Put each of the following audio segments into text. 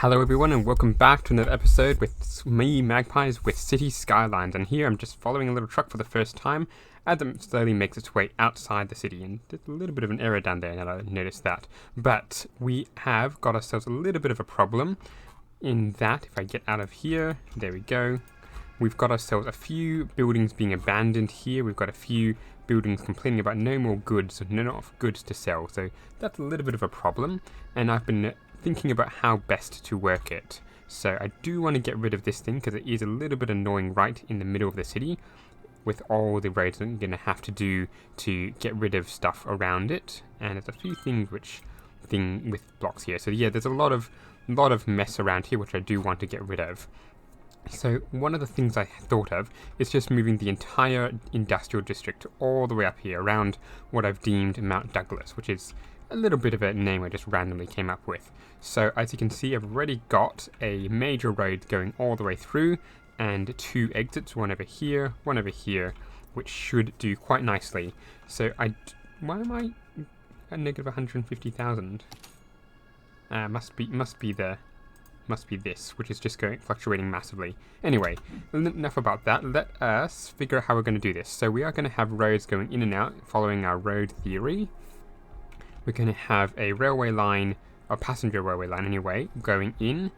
Hello everyone and welcome back to another episode with me, Magpies, with City Skylines, and here I'm just following a little truck for the first time as it slowly makes its way outside the city, and there's a little bit of an error down there, and I noticed that. But we have got ourselves a little bit of a problem in that, if I get out of here, there we go, we've got ourselves a few buildings being abandoned here, we've got a few buildings complaining about no more goods, no enough goods to sell, so that's a little bit of a problem, and I've been thinking about how best to work it. So I do want to get rid of this thing because it is a little bit annoying right in the middle of the city with all the roads I'm going to have to do to get rid of stuff around it. And there's a few things with blocks here. So yeah, there's a lot of mess around here which I do want to get rid of. So one of the things I thought of is just moving the entire industrial district all the way up here around what I've deemed Mount Douglas, which is a little bit of a name I just randomly came up with. So as you can see, I've already got a major road going all the way through and two exits, one over here, which should do quite nicely. So why am I at negative 150,000? Must be this, which is just fluctuating massively. Anyway, enough about that. Let us figure out how we're going to do this. So we are going to have roads going in and out following our road theory. We're going to have a railway line, a passenger railway line anyway, going in,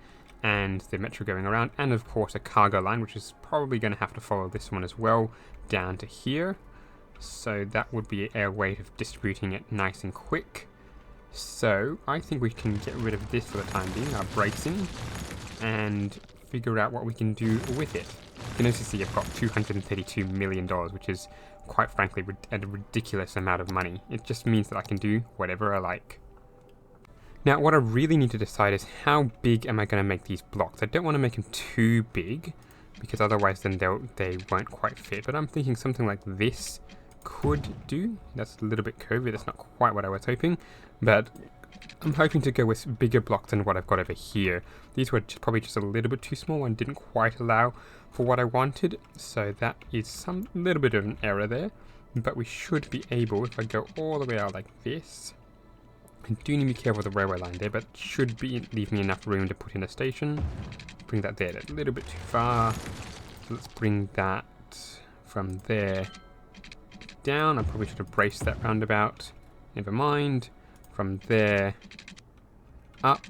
and the metro going around, and of course a cargo line, which is probably going to have to follow this one as well, down to here. So that would be a way of distributing it nice and quick. So I think we can get rid of this for the time being, our bracing, and figure out what we can do with it. You can also see I've got $232 million, which is quite frankly a ridiculous amount of money. It just means that I can do whatever I like. Now what I really need to decide is how big am I going to make these blocks. I don't want to make them too big because otherwise then they won't quite fit, but I'm thinking something like this could do. That's a little bit curvy, that's not quite what I was hoping, but I'm hoping to go with bigger blocks than what I've got over here. These were probably just a little bit too small and didn't quite allow for what I wanted, so that is some little bit of an error there, but we should be able, if I go all the way out like this, I do need to be careful with the railway line there, but should leave me enough room to put in a station. Bring that there, that's a little bit too far, so let's bring that from there down. I probably should have braced that roundabout, never mind. From there up,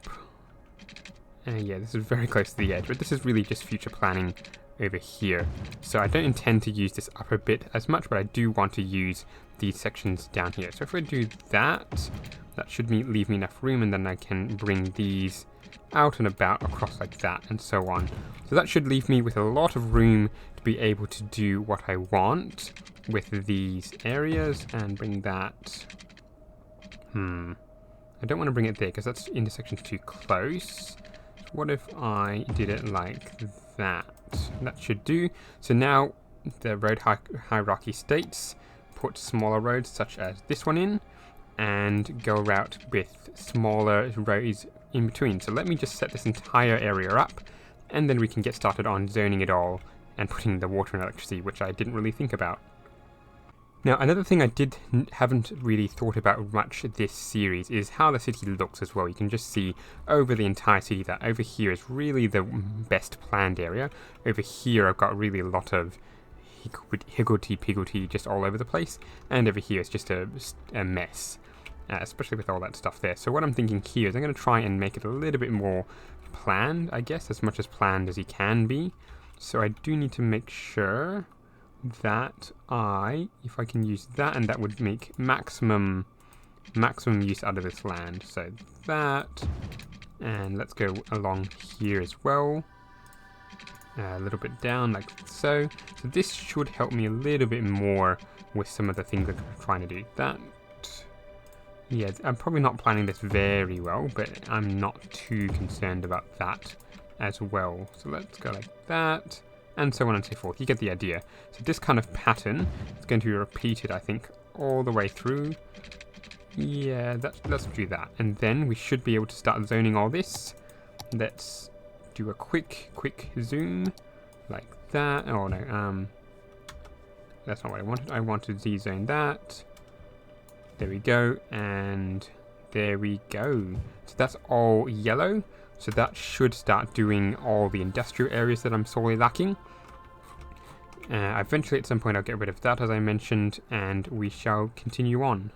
and yeah, this is very close to the edge, but this is really just future planning over here. So I don't intend to use this upper bit as much, but I do want to use these sections down here. So if I do that, that should leave me enough room, and then I can bring these out and about across like that, and so on. So that should leave me with a lot of room to be able to do what I want with these areas, and bring that. I don't want to bring it there because that's intersection's too close. What if I did it like that? That should do. So now the road hierarchy states put smaller roads such as this one in and go out with smaller roads in between. So let me just set this entire area up and then we can get started on zoning it all and putting the water and electricity, which I didn't really think about. Now, another thing I haven't really thought about much this series is how the city looks as well. You can just see over the entire city that over here is really the best planned area. Over here I've got really a lot of higgledy-piggledy just all over the place. And over here it's just a mess, especially with all that stuff there. So what I'm thinking here is I'm going to try and make it a little bit more planned, I guess, as much as planned as you can be. So I do need to make sure that if I can use that, and that would make maximum use out of this land. So that, and let's go along here as well, a little bit down like so. So this should help me a little bit more with some of the things that I'm trying to do. That, yeah, I'm probably not planning this very well, but I'm not too concerned about that as well. So let's go like that, and so on and so forth. You get the idea. So this kind of pattern is going to be repeated, I think, all the way through. Yeah, let's do that. And then we should be able to start zoning all this. Let's do a quick zoom like that. Oh no, that's not what I wanted. I wanted to zone that. There we go, and there we go. So that's all yellow. So that should start doing all the industrial areas that I'm sorely lacking. Eventually at some point I'll get rid of that, as I mentioned, and we shall continue on.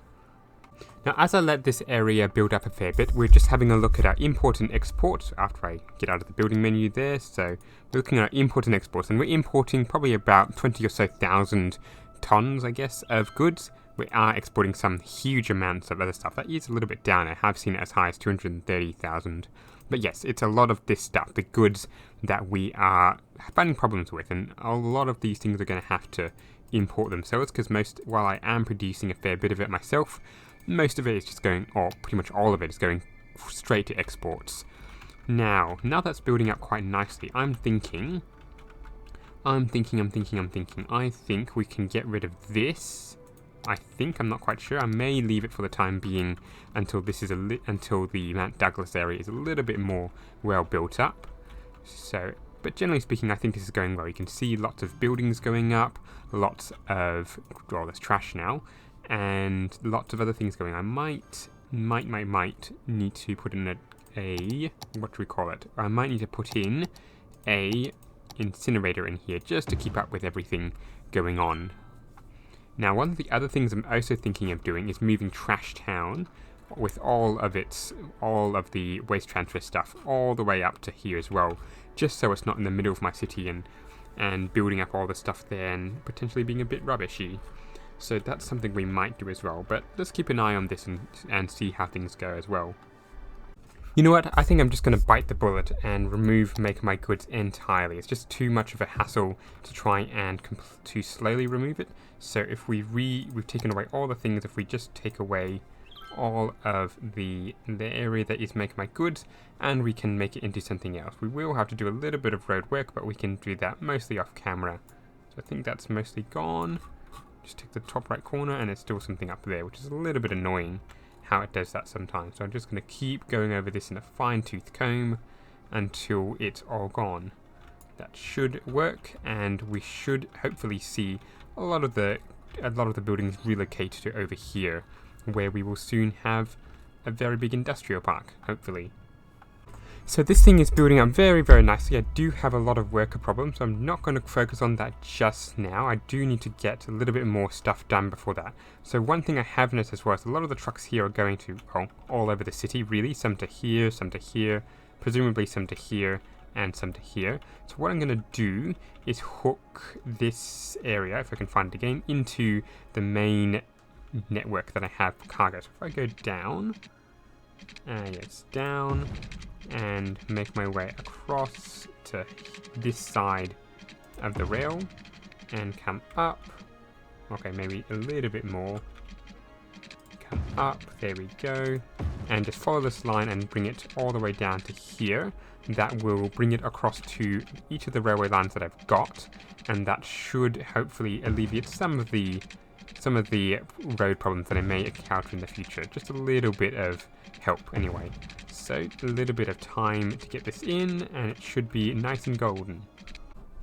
Now, as I let this area build up a fair bit, we're just having a look at our import and export after I get out of the building menu there. So we're looking at our import and exports, and we're importing probably about 20 or so thousand tons, I guess, of goods. We are exporting some huge amounts of other stuff. That is a little bit down. I have seen it as high as 230,000. But yes, it's a lot of this stuff, the goods that we are finding problems with, and a lot of these things are going to have to import themselves, because while I am producing a fair bit of it myself, most of it is just going, or pretty much all of it is going straight to exports. Now that's building up quite nicely. I think we can get rid of this. I'm not quite sure. I may leave it for the time being until until the Mount Douglas area is a little bit more well built up. So, but generally speaking, I think this is going well. You can see lots of buildings going up, lots of, well, there's trash now, and lots of other things going on. I might need to put in a what do we call it? I might need to put in a incinerator in here just to keep up with everything going on. Now, one of the other things I'm also thinking of doing is moving Trash Town with all of the waste transfer stuff all the way up to here as well, just so it's not in the middle of my city and building up all the stuff there and potentially being a bit rubbishy. So that's something we might do as well, but let's keep an eye on this and see how things go as well. You know what, I think I'm just going to bite the bullet and make my goods entirely. It's just too much of a hassle to try and to slowly remove it. So if we've taken away all the things, if we just take away all of the area that is making my goods, and we can make it into something else. We will have to do a little bit of road work, but we can do that mostly off camera. So I think that's mostly gone. Just take the top right corner and there's still something up there, which is a little bit annoying how it does that sometimes. So I'm just going to keep going over this in a fine-tooth comb until it's all gone. That should work, and we should hopefully see a lot of the buildings relocate to over here, where we will soon have a very big industrial park, hopefully. So this thing is building up very, very nicely. I do have a lot of worker problems, so I'm not going to focus on that just now. I do need to get a little bit more stuff done before that. So one thing I have noticed as well is a lot of the trucks here are going to, well, all over the city really. Some to here, presumably some to here, and some to here. So what I'm going to do is hook this area, if I can find it again, into the main network that I have for cargo. So if I go down, yes, down, and make my way across to this side of the rail and come up. Okay, maybe a little bit more. Come up, there we go. And just follow this line and bring it all the way down to here. That will bring it across to each of the railway lines that I've got, and that should hopefully alleviate some of the road problems that I may encounter in the future. Just a little bit of help anyway. So a little bit of time to get this in, and it should be nice and golden.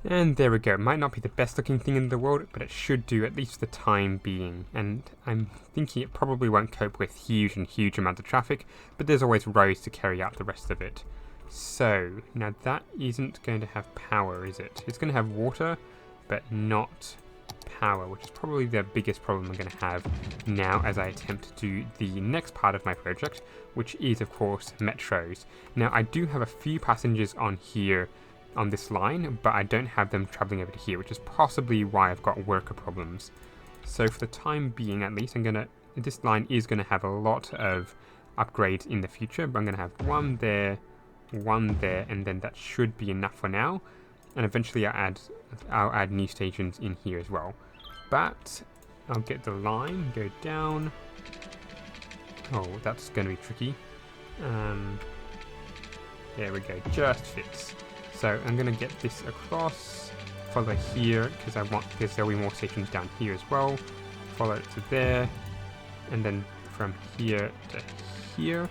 And there we go. It might not be the best looking thing in the world, but it should do at least for the time being. And I'm thinking it probably won't cope with huge amounts of traffic, but there's always roads to carry out the rest of it. So now that isn't going to have power, is it? It's going to have water, but not power, which is probably the biggest problem I'm going to have now as I attempt to do the next part of my project, which is of course metros. Now I do have a few passengers on here on this line, but I don't have them traveling over to here, which is possibly why I've got worker problems. So for the time being, at least, this line is going to have a lot of upgrades in the future, but I'm going to have one there, and then that should be enough for now. And eventually I'll add new stations in here as well. But I'll get the line, go down. Oh, that's going to be tricky. There we go, just fits. So I'm going to get this across, follow here, because there'll be more stations down here as well. Follow it to there, and then from here to here.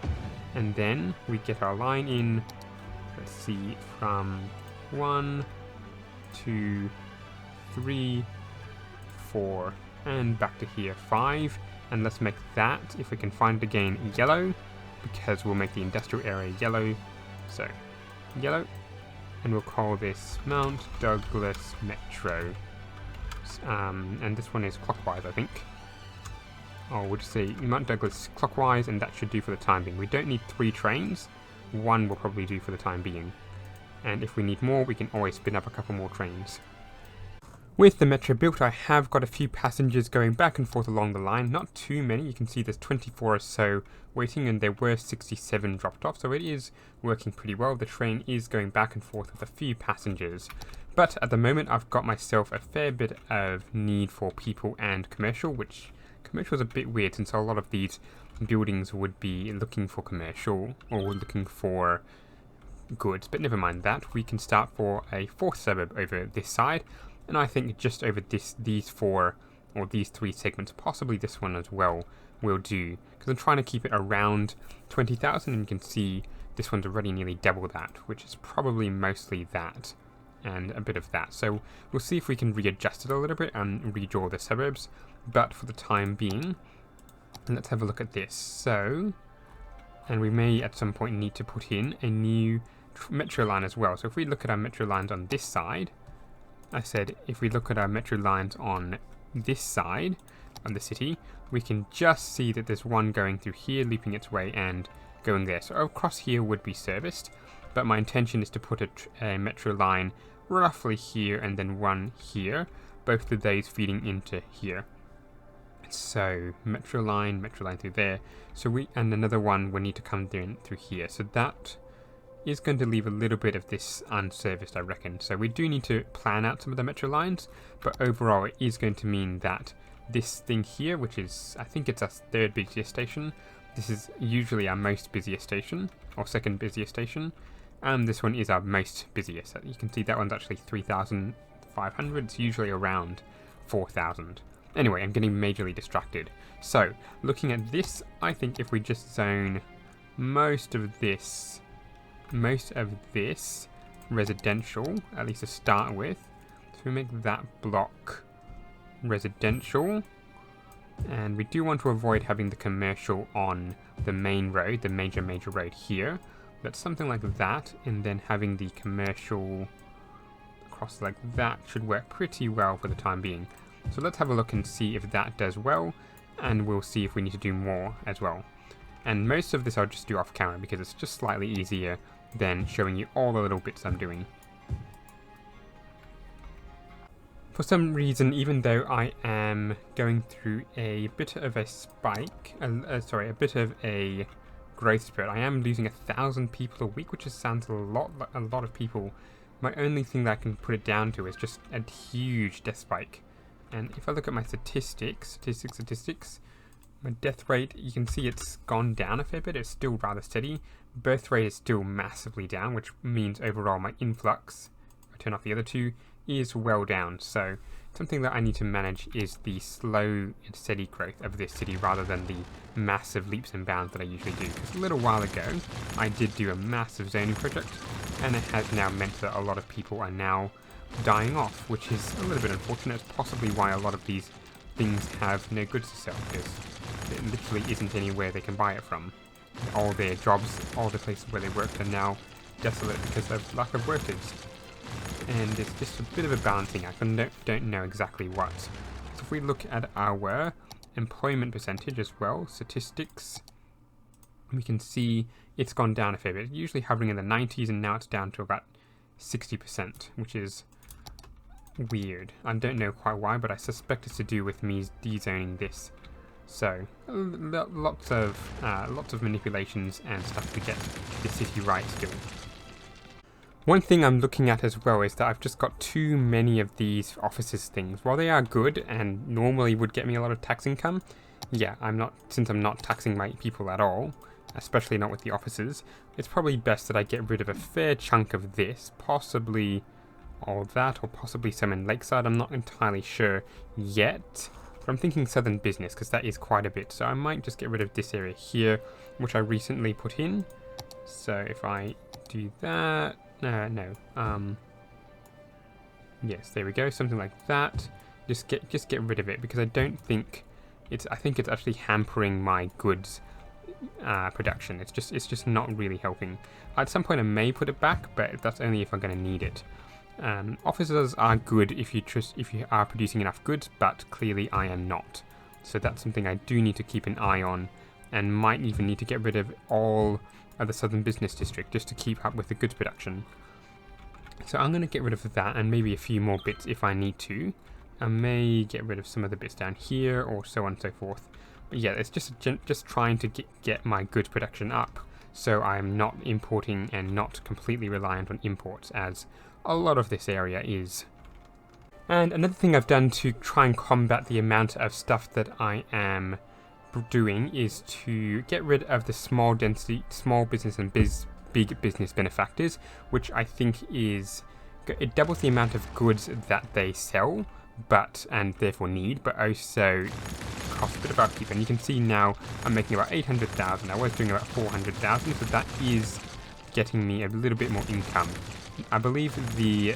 And then we get our line in, let's see, from 1, 2, 3, 4, and back to here, 5. And let's make that, if we can find it again, yellow, because we'll make the industrial area yellow. So, yellow, and we'll call this Mount Douglas Metro. And this one is clockwise, I think. Oh, we'll just say Mount Douglas clockwise, and that should do for the time being. We don't need 3 trains. 1 will probably do for the time being. And if we need more, we can always spin up a couple more trains. With the metro built, I have got a few passengers going back and forth along the line. Not too many. You can see there's 24 or so waiting, and there were 67 dropped off, so it is working pretty well. The train is going back and forth with a few passengers. But at the moment, I've got myself a fair bit of need for people and commercial, which commercial is a bit weird since a lot of these buildings would be looking for commercial or looking for goods. But never mind that. We can start for a 4th suburb over this side. And I think just over these 4 or these 3 segments, possibly this one as well, will do. Because I'm trying to keep it around 20,000, and you can see this one's already nearly double that, which is probably mostly that and a bit of that. So we'll see if we can readjust it a little bit and redraw the suburbs. But for the time being, let's have a look at this. So, and we may at some point need to put in a new metro line as well. So if we look at our metro lines on this side, I said if we look at our metro lines on this side of the city, we can just see that there's one going through here, looping its way and going there. So across here would be serviced, but my intention is to put a metro line roughly here and then one here, both of those feeding into here. So metro line through there. So and another one will need to come through here. So that is going to leave a little bit of this unserviced, I reckon. So we do need to plan out some of the metro lines, but overall it is going to mean that this thing here, which is, I think it's our 3rd busiest station, this is usually our most busiest station, or 2nd busiest station, and this one is our most busiest. You can see that one's actually 3,500, it's usually around 4,000. Anyway, I'm getting majorly distracted. So, looking at this, I think if we just zone most of this residential, at least to start with. So we make that block residential, and we do want to avoid having the commercial on the main road, the major road here, but something like that, and then having the commercial across like that should work pretty well for the time being. So let's have a look and see if that does well, and we'll see if we need to do more as well. And most of this I'll just do off camera because it's just slightly easier than showing you all the little bits I'm doing. For some reason, even though I am going through a bit of a spike, a bit of a growth spurt, I am losing 1,000 people a week, which just sounds a lot of people. My only thing that I can put it down to is just a huge death spike. And if I look at my statistics, my death rate, you can see it's gone down a fair bit. It's still rather steady. Birth rate is still massively down, which means overall my influx, if I turn off the other 2, is well down. So something that I need to manage is the slow and steady growth of this city rather than the massive leaps and bounds that I usually do. Because a little while ago, I did do a massive zoning project, and it has now meant that a lot of people are now dying off, which is a little bit unfortunate. It's possibly why a lot of these things have no goods to sell, because there literally isn't anywhere they can buy it from. All their jobs, all the places where they worked are now desolate because of lack of workers. And it's just a bit of a balancing act, and don't know exactly what. So if we look at our employment percentage as well, statistics, we can see it's gone down a fair bit. Usually hovering in the 90s, and now it's down to about 60%, which is weird. I don't know quite why, but I suspect it's to do with me dezoning this. So lots of manipulations and stuff to get the city right still. One thing I'm looking at as well is that I've just got too many of these offices things. While they are good and normally would get me a lot of tax income, yeah, since I'm not taxing my people at all, especially not with the offices, it's probably best that I get rid of a fair chunk of this, possibly all that, or possibly some in Lakeside. I'm not entirely sure yet, but I'm thinking Southern Business because that is quite a bit. So I might just get rid of this area here, which I recently put in. So if I do that, yes, there we go, something like that. Just get rid of it because I don't think I think it's actually hampering my goods production. It's just not really helping. At some point I may put it back, but that's only if I'm going to need it. Officers are good if you are producing enough goods, but clearly I am not. So that's something I do need to keep an eye on, and might even need to get rid of all of the Southern Business District just to keep up with the goods production. So I'm going to get rid of that and maybe a few more bits if I need to. I may get rid of some of the bits down here or so on and so forth. But yeah, it's just trying to get my goods production up, so I'm not importing and not completely reliant on imports, as a lot of this area is. And another thing I've done to try and combat the amount of stuff that I am doing is to get rid of the small business and big business benefactors, which I think it doubles the amount of goods that they sell, and therefore need, but also costs a bit of upkeep. And you can see now I'm making about 800,000. I was doing about 400,000, so that is getting me a little bit more income. I believe the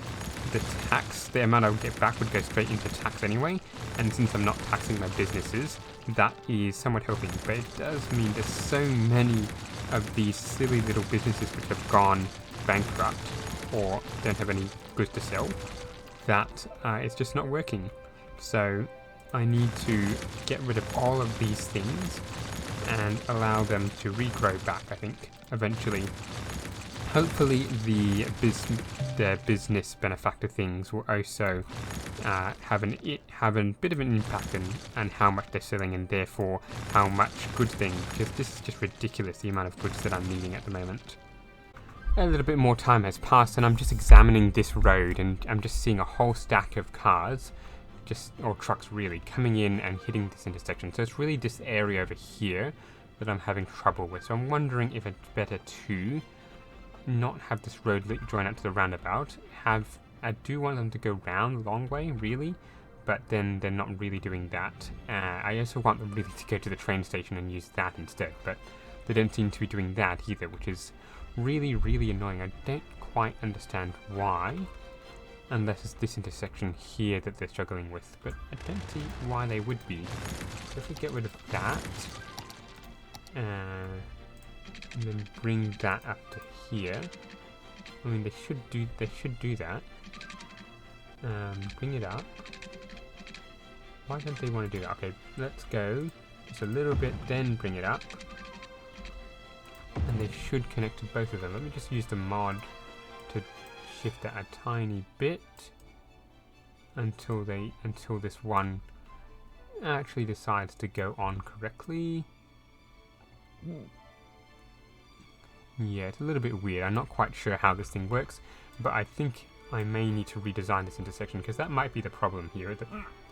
amount I would get back would go straight into tax anyway, and since I'm not taxing my businesses, that is somewhat helping. But it does mean there's so many of these silly little businesses which have gone bankrupt or don't have any goods to sell, that it's just not working. So I need to get rid of all of these things and allow them to regrow back, I think, eventually. Hopefully the business benefactor things will also have a bit of an impact on how much they're selling, and therefore how much goods they need, because this is just ridiculous, the amount of goods that I'm needing at the moment. A little bit more time has passed and I'm just examining this road, and I'm just seeing a whole stack of cars, or trucks really, coming in and hitting this intersection. So it's really this area over here that I'm having trouble with. So I'm wondering if it's better to not have this road join up to the roundabout. I do want them to go round the long way, really, but then they're not really doing that. I also want them really to go to the train station and use that instead, but they don't seem to be doing that either, which is really, really annoying. I don't quite understand why, unless it's this intersection here that they're struggling with, but I don't see why they would be. So if we get rid of that, and then bring that up to here. I mean, they should do that. Bring it up. Why don't they want to do that? Okay, let's go just a little bit, then bring it up. And they should connect to both of them. Let me just use the mod to shift that a tiny bit until this one actually decides to go on correctly. Yeah, it's a little bit weird. I'm not quite sure how this thing works, but I think I may need to redesign this intersection, because that might be the problem here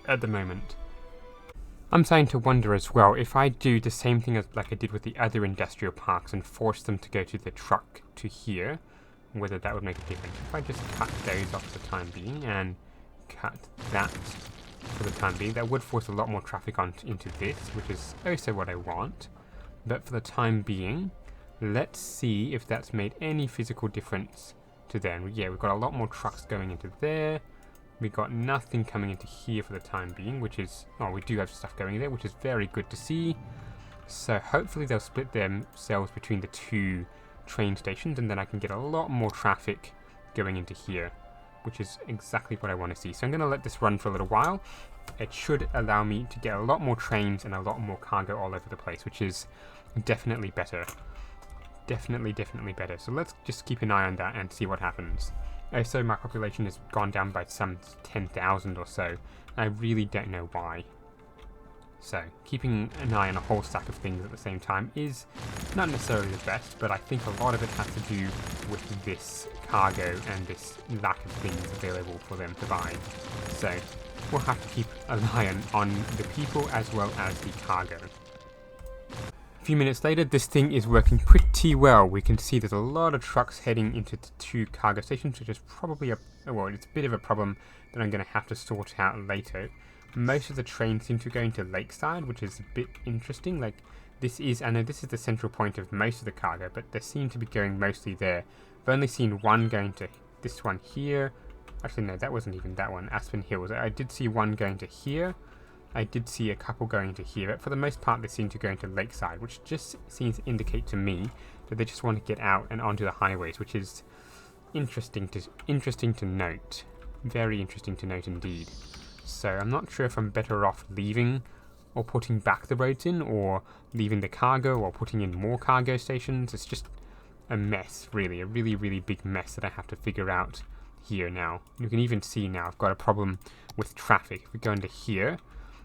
at the moment. I'm starting to wonder as well if I do the same thing like I did with the other industrial parks and force them to go to the truck to here, whether that would make a difference. If I just cut those off for the time being and cut that for the time being, that would force a lot more traffic into this, which is also what I want. But for the time being, let's see if that's made any physical difference to them. Yeah, we've got a lot more trucks going into there. We got nothing coming into here for the time being, which is... Oh, we do have stuff going there, which is very good to see. So hopefully they'll split themselves between the two train stations, and then I can get a lot more traffic going into here, which is exactly what I want to see. So I'm going to let this run for a little while. It should allow me to get a lot more trains and a lot more cargo all over the place, which is definitely better. Definitely better. So let's just keep an eye on that and see what happens. So my population has gone down by some 10,000 or so. I really don't know why. So keeping an eye on a whole stack of things at the same time is not necessarily the best, but I think a lot of it has to do with this cargo and this lack of things available for them to buy. So we'll have to keep an eye on the people as well as the cargo. A few minutes later, this thing is working pretty well. We can see there's a lot of trucks heading into the two cargo stations, which is probably it's a bit of a problem that I'm going to have to sort out later. Most of the trains seem to go into Lakeside, which is a bit interesting. Like, I know this is the central point of most of the cargo, but they seem to be going mostly there. I've only seen one going to this one here. Actually, no, that wasn't even that one. Aspen Hills. I did see one going to here. I did see a couple going to here, but for the most part they seem to go into Lakeside, which just seems to indicate to me that they just want to get out and onto the highways, which is interesting to note. Very interesting to note indeed. So I'm not sure if I'm better off leaving or putting back the roads in, or leaving the cargo or putting in more cargo stations. It's just a mess, really, a really big mess that I have to figure out here now. You can even see now I've got a problem with traffic. If we go into here,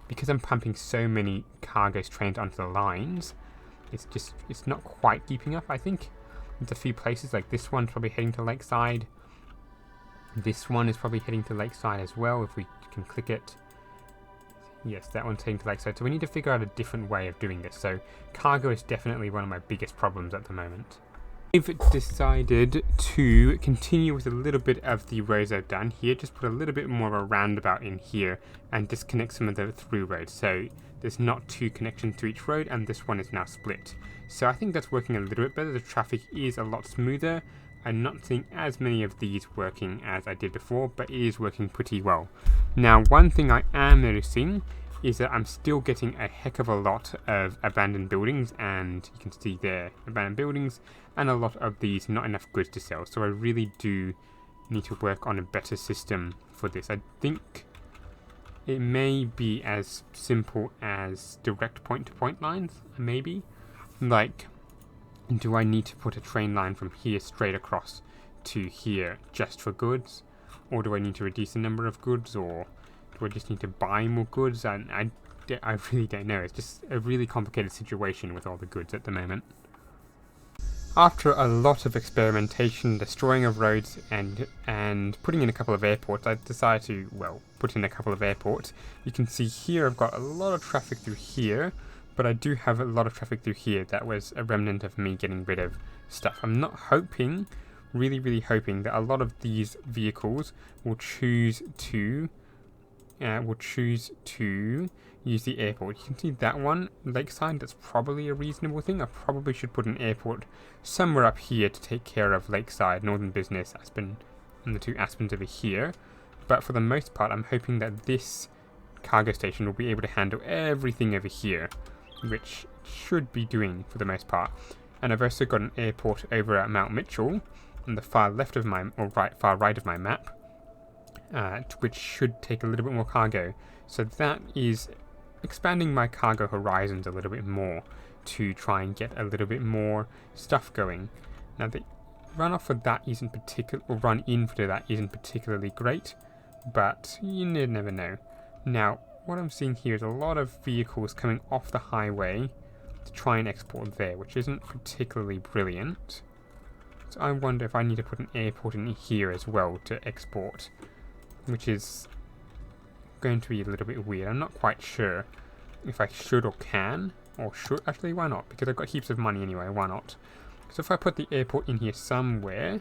because I'm pumping so many cargo trains onto the lines, it's not quite keeping up, I think. There's a few places, like this one's probably heading to Lakeside. This one is probably heading to Lakeside as well, if we can click it. Yes, that one's heading to Lakeside. So we need to figure out a different way of doing this. So cargo is definitely one of my biggest problems at the moment. I've decided to continue with a little bit of the roads I've done here, just put a little bit more of a roundabout in here and disconnect some of the through roads. So there's not two connections to each road, and this one is now split. So I think that's working a little bit better. The traffic is a lot smoother. I'm not seeing as many of these working as I did before, but it is working pretty well. Now, one thing I am noticing is that I'm still getting a heck of a lot of abandoned buildings, and you can see there, abandoned buildings, and a lot of these not enough goods to sell. So I really do need to work on a better system for this. I think it may be as simple as direct point-to-point lines, maybe. Like, do I need to put a train line from here straight across to here just for goods? Or do I need to reduce the number of goods? Or do I just need to buy more goods? I really don't know. It's just a really complicated situation with all the goods at the moment. After a lot of experimentation, destroying of roads, and putting in a couple of airports, I decided to, well, put in a couple of airports. You can see here I've got a lot of traffic through here, but I do have a lot of traffic through here. That was a remnant of me getting rid of stuff. I'm not hoping, really hoping, that a lot of these vehicles will choose to use the airport. You can see that one, Lakeside, that's probably a reasonable thing. I probably should put an airport somewhere up here to take care of Lakeside, Northern Business, Aspen, and the two Aspens over here. But for the most part, I'm hoping that this cargo station will be able to handle everything over here, which should be doing for the most part. And I've also got an airport over at Mount Mitchell on the far left of my, or far right of my map, which should take a little bit more cargo. So that is expanding my cargo horizons a little bit more to try and get a little bit more stuff going. Now the runoff for that isn't or run in for that isn't particularly great, but you never know. Now what I'm seeing here is a lot of vehicles coming off the highway to try and export there, which isn't particularly brilliant. So I wonder if I need to put an airport in here as well to export, which is going to be a little bit weird. I'm not quite sure if I should or can, or should. Actually, why not? Because I've got heaps of money anyway, why not? So if I put the airport in here somewhere,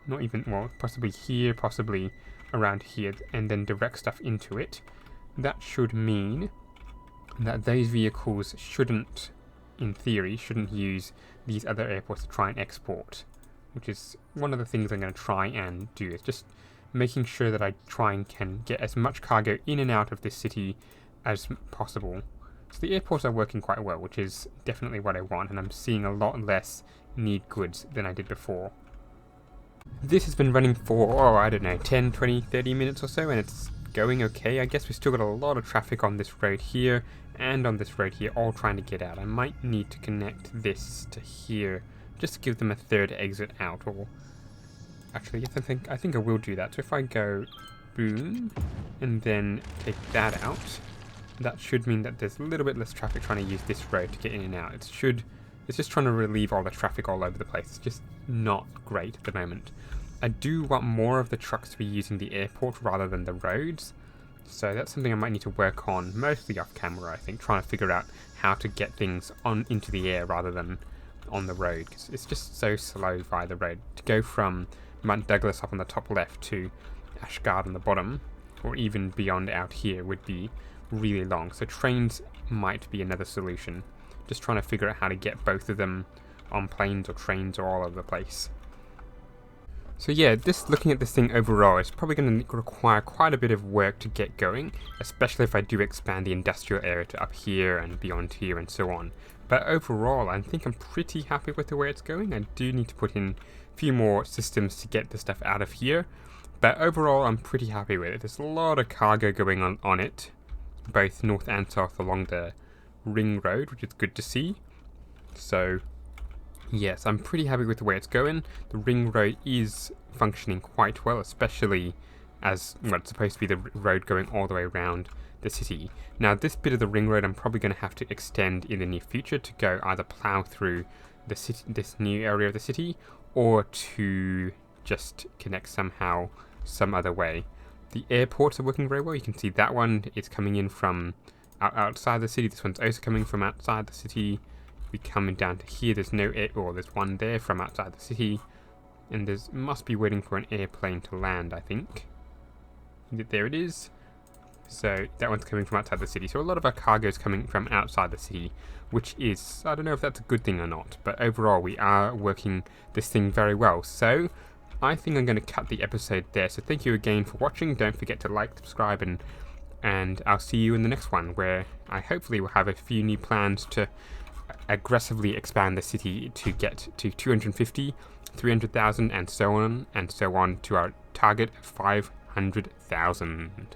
not even, well, possibly here, possibly around here, and then direct stuff into it, that should mean that those vehicles shouldn't, in theory, shouldn't use these other airports to try and export, which is one of the things I'm going to try and do, is just making sure that I try and can get as much cargo in and out of this city as possible. So the airports are working quite well, which is definitely what I want, and I'm seeing a lot less need goods than I did before. This has been running for, I don't know, 10, 20, 30 minutes or so, and it's going okay. I guess we've still got a lot of traffic on this road here and on this road here, all trying to get out. I might need to connect this to here just to give them a third exit out, or actually, yes, I think I will do that. So if I go boom and then take that out, that should mean that there's a little bit less traffic trying to use this road to get in and out. It's just trying to relieve all the traffic all over the place. It's just not great at the moment. I do want more of the trucks to be using the airport rather than the roads, so that's something I might need to work on, mostly off camera, I think, trying to figure out how to get things on into the air rather than on the road, because it's just so slow via the road. To go from Mount Douglas up on the top left to Ashgard on the bottom, or even beyond out here, would be really long. So trains might be another solution. Just trying to figure out how to get both of them on planes or trains or all over the place. So yeah, looking at this thing overall, it's probably going to require quite a bit of work to get going, especially if I do expand the industrial area to up here and beyond here and so on. But overall, I think I'm pretty happy with the way it's going. I do need to put in a few more systems to get the stuff out of here, but overall I'm pretty happy with it. There's a lot of cargo going on it, both north and south along the ring road, which is good to see. So yes, I'm pretty happy with the way it's going. The ring road is functioning quite well, especially as it's supposed to be the road going all the way around the city. Now this bit of the ring road I'm probably going to have to extend in the near future to go either plow through the city, this new area of the city, or to just connect somehow some other way. The airports are working very well. You can see that one is coming in from outside the city. This one's also coming from outside the city. We coming down to here, there's no air, or there's one there from outside the city, and there's must be waiting for an airplane to land, I think. There it is. So that one's coming from outside the city. So a lot of our cargo is coming from outside the city, which is, I don't know if that's a good thing or not, but overall we are working this thing very well. So I think I'm going to cut the episode there. So thank you again for watching. Don't forget to like, subscribe, and I'll see you in the next one, where I hopefully will have a few new plans to aggressively expand the city to get to 250, 300,000, and so on to our target of 500,000.